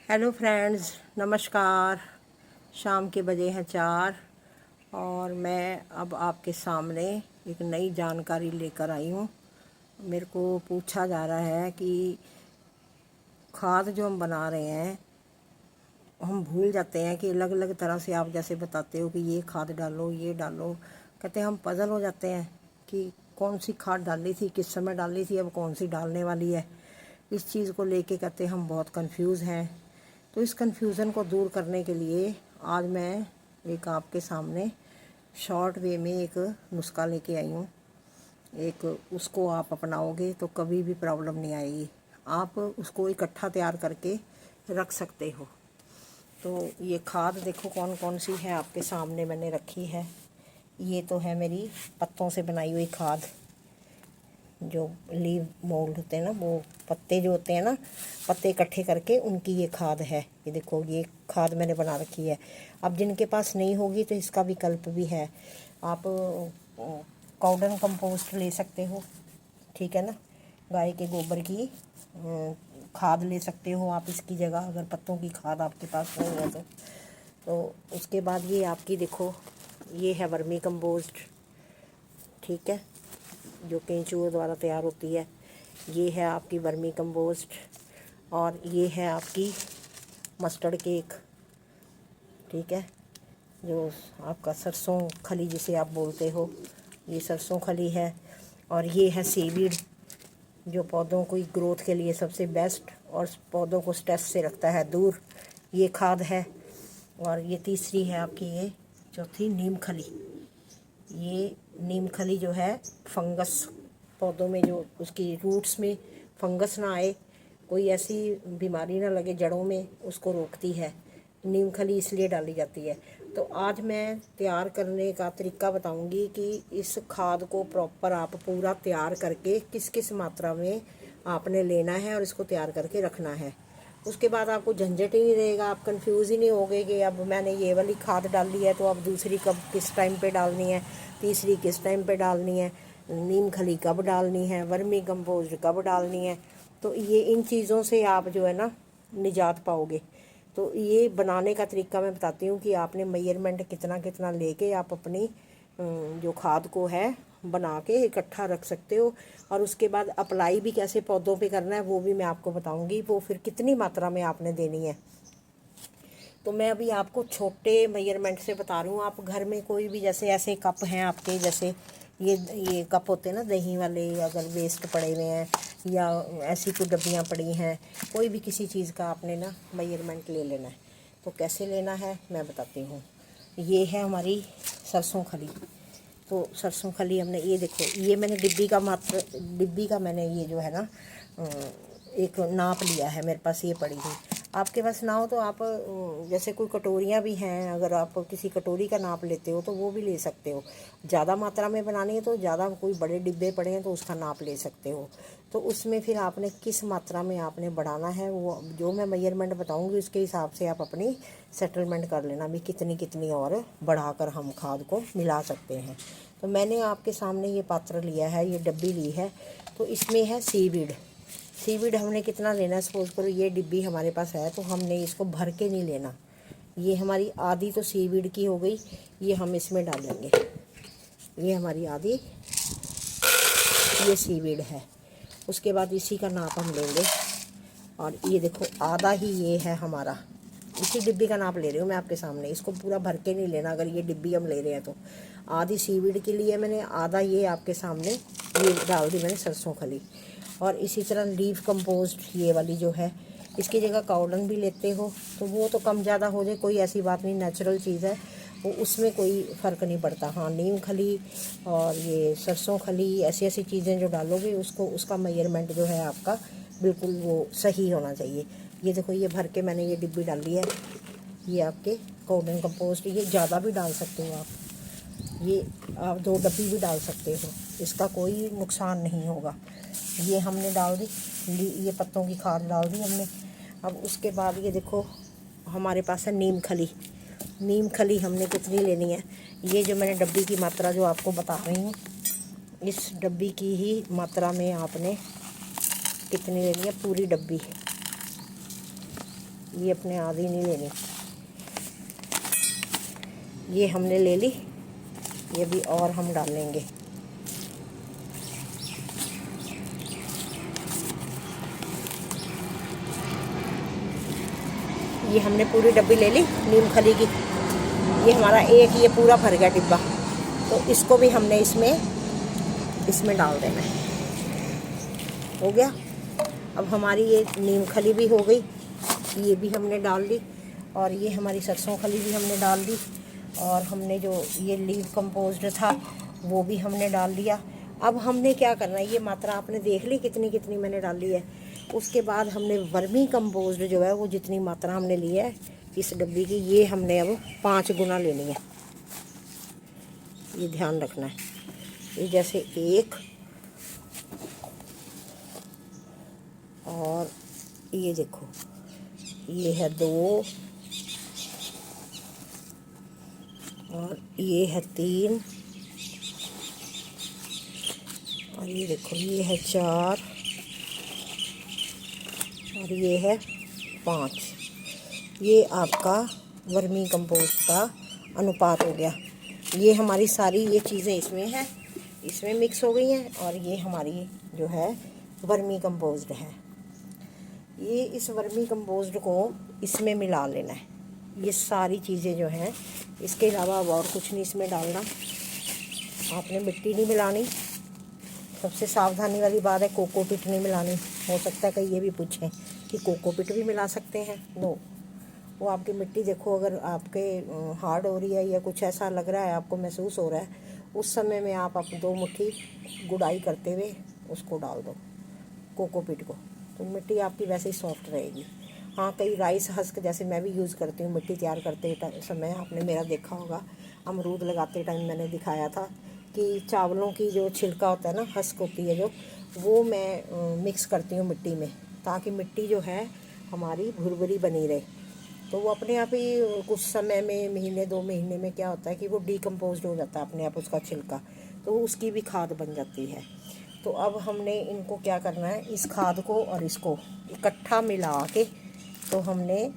Hello friends, नमस्कार। शाम के बजे हैं 4 और मैं अब आपके सामने एक नई जानकारी लेकर आई हूँ। मेरे को पूछा जा रहा है कि खाद जो हम बना रहे हैं, हम भूल जाते हैं कि अलग अलग तरह से आप जैसे बताते हो कि ये खाद डालो, ये डालो, कहते हैं हम पजल हो जाते हैं कि कौन सी खाद डाली थी, किस समय डाली थी, अब कौन सी डालने वाली है। इस चीज़ को लेके कहते हैं हम बहुत कंफ्यूज हैं। तो इस कन्फ्यूज़न को दूर करने के लिए आज मैं एक आपके सामने शॉर्ट वे में एक नुस्खा लेके आई हूँ। एक उसको आप अपनाओगे तो कभी भी प्रॉब्लम नहीं आएगी। आप उसको इकट्ठा तैयार करके रख सकते हो। तो ये खाद देखो कौन कौन सी है आपके सामने मैंने रखी है। ये तो है मेरी पत्तों से बनाई हुई खाद, जो लीव मोल्ड होते हैं ना, वो पत्ते जो होते हैं ना, पत्ते इकट्ठे करके उनकी ये खाद है। ये देखो, ये खाद मैंने बना रखी है। अब जिनके पास नहीं होगी तो इसका विकल्प भी है। आप काउडन कंपोस्ट ले सकते हो, ठीक है ना। गाय के गोबर की खाद ले सकते हो आप इसकी जगह, अगर पत्तों की खाद आपके पास नहीं है तो उसके बाद ये आपकी देखो, ये है वर्मी कंपोस्ट, ठीक है, जो केंचुओं द्वारा तैयार होती है। ये है आपकी वर्मी कंपोस्ट और ये है आपकी मस्टर्ड केक, ठीक है, जो आपका सरसों खली जिसे आप बोलते हो, ये सरसों खली है। और ये है सीवीड, जो पौधों की ग्रोथ के लिए सबसे बेस्ट और पौधों को स्ट्रेस से रखता है दूर, ये खाद है। और ये तीसरी है आपकी, ये चौथी नीम खली। ये नीम खली जो है फंगस, पौधों में जो उसकी रूट्स में फंगस ना आए, कोई ऐसी बीमारी ना लगे जड़ों में, उसको रोकती है। नीम खली इसलिए डाली जाती है। तो आज मैं तैयार करने का तरीका बताऊंगी कि इस खाद को प्रॉपर आप पूरा तैयार करके किस किस मात्रा में आपने लेना है और इसको तैयार करके रखना है। उसके बाद आपको झंझट ही नहीं रहेगा, आप कंफ्यूज ही नहीं होगे कि अब मैंने ये वाली खाद डाली है तो अब दूसरी कब किस टाइम पे डालनी है, तीसरी किस टाइम पे डालनी है, नीम खली कब डालनी है, वर्मी कंपोस्ट कब डालनी है। तो ये इन चीज़ों से आप जो है ना निजात पाओगे। तो ये बनाने का तरीका मैं बताती हूँ कि आपने मेजरमेंट कितना कितना लेके आप अपनी जो खाद को है बना के इकट्ठा रख सकते हो। और उसके बाद अप्लाई भी कैसे पौधों पे करना है वो भी मैं आपको बताऊंगी, वो फिर कितनी मात्रा में आपने देनी है। तो मैं अभी आपको छोटे मेजरमेंट से बता रही हूँ। आप घर में कोई भी, जैसे ऐसे कप हैं आपके, जैसे ये कप होते हैं ना दही वाले, अगर वेस्ट पड़े हुए हैं या ऐसी कोई डब्बियाँ पड़ी हैं, कोई भी किसी चीज़ का आपने ना मेजरमेंट ले लेना है। तो कैसे लेना है मैं बताती हूँ। ये है हमारी सरसों खली। तो सरसों खली हमने, ये देखो, ये मैंने डिब्बी का मैंने ये जो है ना एक नाप लिया है, मेरे पास ये पड़ी थी। आपके पास ना हो तो आप जैसे कोई कटोरियाँ भी हैं, अगर आप किसी कटोरी का नाप लेते हो तो वो भी ले सकते हो। ज़्यादा मात्रा में बनानी है तो ज़्यादा, कोई बड़े डिब्बे पड़े हैं तो उसका नाप ले सकते हो। तो उसमें फिर आपने किस मात्रा में आपने बढ़ाना है, वो जो मैं मेजरमेंट बताऊंगी उसके हिसाब से आप अपनी सेटलमेंट कर लेना भी कितनी कितनी और बढ़ाकर हम खाद को मिला सकते हैं। तो मैंने आपके सामने ये पात्र लिया है, ये डब्बी ली है। तो इसमें है सीवीड। सीवीड हमने कितना लेना है, सपोज करो ये डिब्बी हमारे पास है तो हमने इसको भर के नहीं लेना। ये हमारी आधी तो सीवीड की हो गई, ये हम इसमें डालेंगे। ये हमारी आधी ये सीवीड है। उसके बाद इसी का नाप हम लेंगे और ये देखो आधा ही ये है हमारा, इसी डिब्बी का नाप ले रही हूँ मैं आपके सामने। इसको पूरा भर के नहीं लेना, अगर ये डिब्बी हम ले रहे हैं तो। आधी सीवीड के लिए मैंने आधा ये आपके सामने ये डाल दी मैंने सरसों खली। और इसी तरह लीफ कंपोस्ट ये वाली जो है, इसकी जगह काउडंग भी लेते हो तो वो तो कम ज़्यादा हो जाए, कोई ऐसी बात नहीं, नेचुरल चीज़ है वो, उसमें कोई फ़र्क नहीं पड़ता। हाँ, नीम खली और ये सरसों खली, ऐसी ऐसी चीज़ें जो डालोगे उसको, उसका मेजरमेंट जो है आपका बिल्कुल वो सही होना चाहिए। ये देखो, ये भर के मैंने ये डिब्बी डाली है। ये आपके काउडन कंपोस्ट, ये ज़्यादा भी डाल सकते हो आप, ये आप 2 डब्बी भी डाल सकते हो, इसका कोई नुकसान नहीं होगा। ये हमने डाल दी, ये पत्तों की खाद डाल दी हमने। अब उसके बाद ये देखो हमारे पास है नीम खली। नीम खली हमने कितनी लेनी है, ये जो मैंने डब्बी की मात्रा जो आपको बता रही हूँ, इस डब्बी की ही मात्रा में आपने कितनी लेनी है, पूरी डब्बी। ये अपने आधी नहीं लेनी, ये हमने ले ली, ये भी और हम डालेंगे। ये हमने पूरी डब्बी ले ली नीम खली की, ये हमारा एक ये पूरा भर गया डिब्बा। तो इसको भी हमने इसमें डाल देना है। हो गया। अब हमारी ये नीम खली भी हो गई, ये भी हमने डाल दी, और ये हमारी सरसों खली भी हमने डाल दी, और हमने जो ये लीव कंपोज्ड था वो भी हमने डाल दिया। अब हमने क्या करना है, ये मात्रा आपने देख ली कितनी कितनी मैंने डाली है। उसके बाद हमने वर्मी कंपोज्ड जो है वो जितनी मात्रा हमने ली है इस डब्बी की, ये हमने अब 5 गुना लेनी है। ये ध्यान रखना है। ये जैसे 1, और ये देखो ये है 2, और ये है 3, और ये देखो ये है 4, और ये है 5। ये आपका वर्मी कंपोस्ट का अनुपात हो गया। ये हमारी सारी ये चीज़ें इसमें हैं, इसमें मिक्स हो गई हैं, और ये हमारी जो है वर्मी कंपोस्ट है। ये इस वर्मी कंपोस्ट को इसमें मिला लेना है, ये सारी चीज़ें जो हैं। इसके अलावा अब और कुछ नहीं इसमें डालना। आपने मिट्टी नहीं मिलानी। सबसे सावधानी वाली बात है, कोकोपीट नहीं मिलानी। हो सकता है कहीं ये भी पूछें कि कोकोपीट भी मिला सकते हैं। नो, वो आपकी मिट्टी देखो अगर आपके हार्ड हो रही है या कुछ ऐसा लग रहा है, आपको महसूस हो रहा है, उस समय में आप 2 मुट्ठी गुड़ाई करते हुए उसको डाल दो कोकोपीट को, तो मिट्टी आपकी वैसे ही सॉफ्ट रहेगी। हाँ, कई राइस हस्क जैसे मैं भी यूज़ करती हूँ मिट्टी तैयार करते समय, आपने मेरा देखा होगा अमरूद लगाते टाइम मैंने दिखाया था कि चावलों की जो छिलका होता है ना, हस्क होती है जो, वो मैं मिक्स करती हूँ मिट्टी में, ताकि मिट्टी जो है हमारी भुरभुरी बनी रहे। तो वो अपने आप ही कुछ समय में, महीने 2 महीने में क्या होता है कि वो डीकम्पोज्ड हो जाता है अपने आप उसका छिलका, तो उसकी भी खाद बन जाती है। तो अब हमने इनको क्या करना है, इस खाद को और इसको इकट्ठा मिला के, तो हमने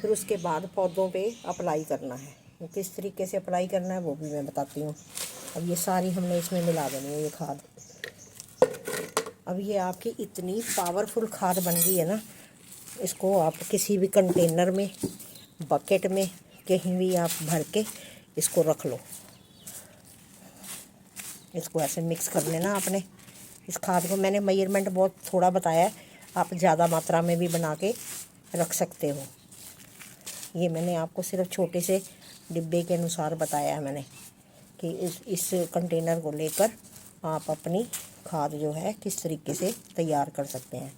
फिर उसके बाद पौधों पे अप्लाई करना है। वो किस तरीके से अप्लाई करना है वो भी मैं बताती हूँ। अब ये सारी हमने इसमें मिला देनी है ये खाद। अब ये आपकी इतनी पावरफुल खाद बन गई है ना, इसको आप किसी भी कंटेनर में, बकेट में, कहीं भी आप भर के इसको रख लो। इसको ऐसे मिक्स कर लेना आपने। इस खाद को मैंने मेजरमेंट बहुत थोड़ा बताया है, आप ज़्यादा मात्रा में भी बना के रख सकते हो। ये मैंने आपको सिर्फ छोटे से डिब्बे के अनुसार बताया है मैंने कि इस कंटेनर को लेकर आप अपनी खाद जो है किस तरीके से तैयार कर सकते हैं।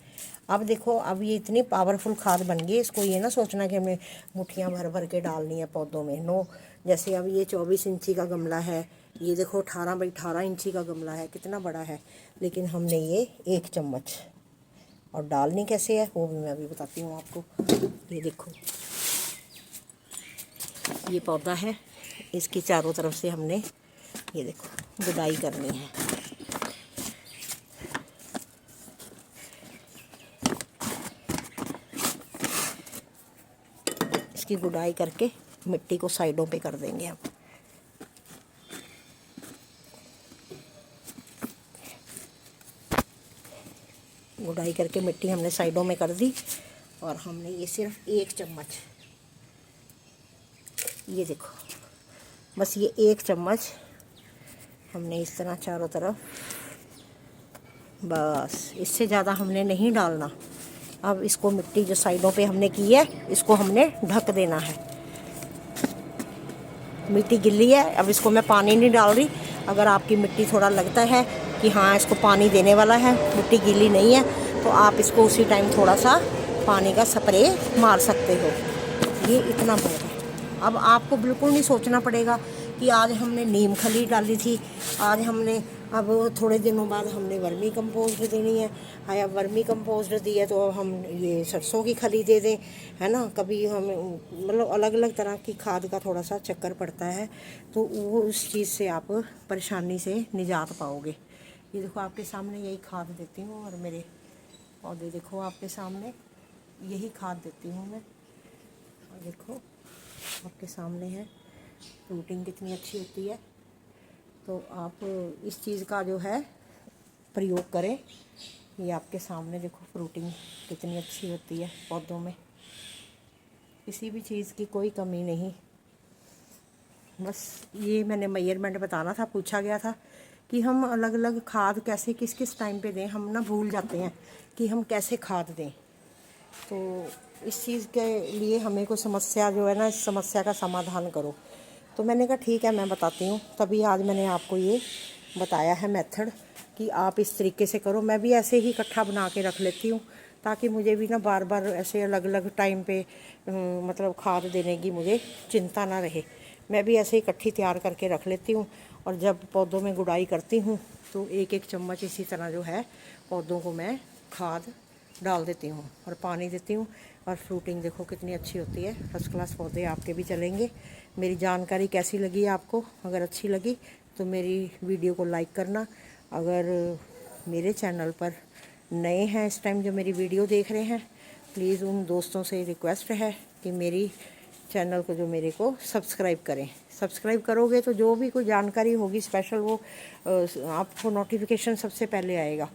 अब देखो, अब ये इतनी पावरफुल खाद बन गई, इसको ये ना सोचना कि हमें मुट्ठियाँ भर भर के डालनी है पौधों में। नो, जैसे अब ये 24 इंची का गमला है, ये देखो 18 बाई 18 इंची का गमला है, कितना बड़ा है, लेकिन हमने ये 1 चम्मच, और डालनी कैसे है वो भी मैं अभी बताती हूँ आपको। ये देखो ये पौधा है, इसकी चारों तरफ से हमने ये देखो गुड़ाई करनी है। इसकी गुड़ाई करके मिट्टी को साइडों पे कर देंगे हम। गुड़ाई करके मिट्टी हमने साइडों में कर दी, और हमने ये सिर्फ 1 चम्मच, ये देखो बस ये 1 चम्मच हमने इस तरह चारों तरफ, बस इससे ज़्यादा हमने नहीं डालना। अब इसको मिट्टी जो साइडों पे हमने की है इसको हमने ढक देना है। मिट्टी गिल्ली है, अब इसको मैं पानी नहीं डाल रही। अगर आपकी मिट्टी थोड़ा लगता है कि हाँ इसको पानी देने वाला है, मिट्टी गीली नहीं है, तो आप इसको उसी टाइम थोड़ा सा पानी का स्प्रे मार सकते हो। ये इतना बहुत है। अब आपको बिल्कुल नहीं सोचना पड़ेगा कि आज हमने नीम खली डाली थी, आज हमने अब थोड़े दिनों बाद हमने वर्मी कंपोस्ट देनी है, या वर्मी कंपोस्ट दी है तो हम ये सरसों की खली दे दें, है ना। कभी हम मतलब अलग अलग तरह की खाद का थोड़ा सा चक्कर पड़ता है, तो वो उस चीज़ से आप परेशानी से निजात पाओगे। ये देखो आपके सामने यही खाद देती हूँ, और मेरे पौधे देखो आपके सामने यही खाद देती हूँ मैं। और देखो आपके सामने है, फ्रूटिंग कितनी अच्छी होती है। तो आप इस चीज़ का जो है प्रयोग करें। ये आपके सामने देखो फ्रूटिंग कितनी अच्छी होती है पौधों में, किसी भी चीज़ की कोई कमी नहीं। बस ये मैंने मेजरमेंट बताना था, पूछा गया था कि हम अलग अलग खाद कैसे किस किस टाइम पे दें। हम ना भूल जाते हैं कि हम कैसे खाद दें। तो इस चीज़ के लिए हमें कोई समस्या जो है ना, इस समस्या का समाधान करो। तो मैंने कहा ठीक है मैं बताती हूँ, तभी आज मैंने आपको ये बताया है मेथड कि आप इस तरीके से करो। मैं भी ऐसे ही इकट्ठा बना के रख लेती हूँ ताकि मुझे भी ना बार बार ऐसे अलग अलग टाइम पे मतलब खाद देने की मुझे चिंता ना रहे। मैं भी ऐसे इकट्ठी तैयार करके रख लेती हूँ और जब पौधों में गुड़ाई करती हूँ तो एक एक चम्मच इसी तरह जो है पौधों को मैं खाद डाल देती हूँ और पानी देती हूँ। और फ्रूटिंग देखो कितनी अच्छी होती है, फर्स्ट क्लास पौधे आपके भी चलेंगे। मेरी जानकारी कैसी लगी आपको? अगर अच्छी लगी तो मेरी वीडियो को लाइक करना। अगर मेरे चैनल पर नए हैं इस टाइम जो मेरी वीडियो देख रहे हैं, प्लीज़ उन दोस्तों से रिक्वेस्ट है कि मेरी चैनल को जो मेरे को सब्सक्राइब करें। सब्सक्राइब करोगे तो जो भी कोई जानकारी होगी स्पेशल वो आपको नोटिफिकेशन सबसे पहले आएगा।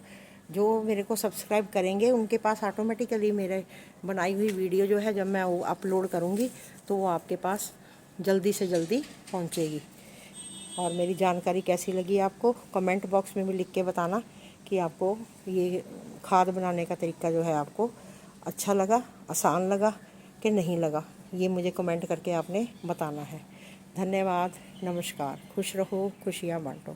जो मेरे को सब्सक्राइब करेंगे उनके पास ऑटोमेटिकली मेरे बनाई हुई वीडियो जो है जब मैं वो अपलोड करूँगी तो वो आपके पास जल्दी से जल्दी पहुँचेगी। और मेरी जानकारी कैसी लगी आपको कमेंट बॉक्स में भी लिख के बताना कि आपको ये खाद बनाने का तरीका जो है आपको अच्छा लगा, आसान लगा कि नहीं लगा। ये मुझे कमेंट करके आपने बताना है। धन्यवाद, नमस्कार, खुश रहो, खुशियाँ बांटो।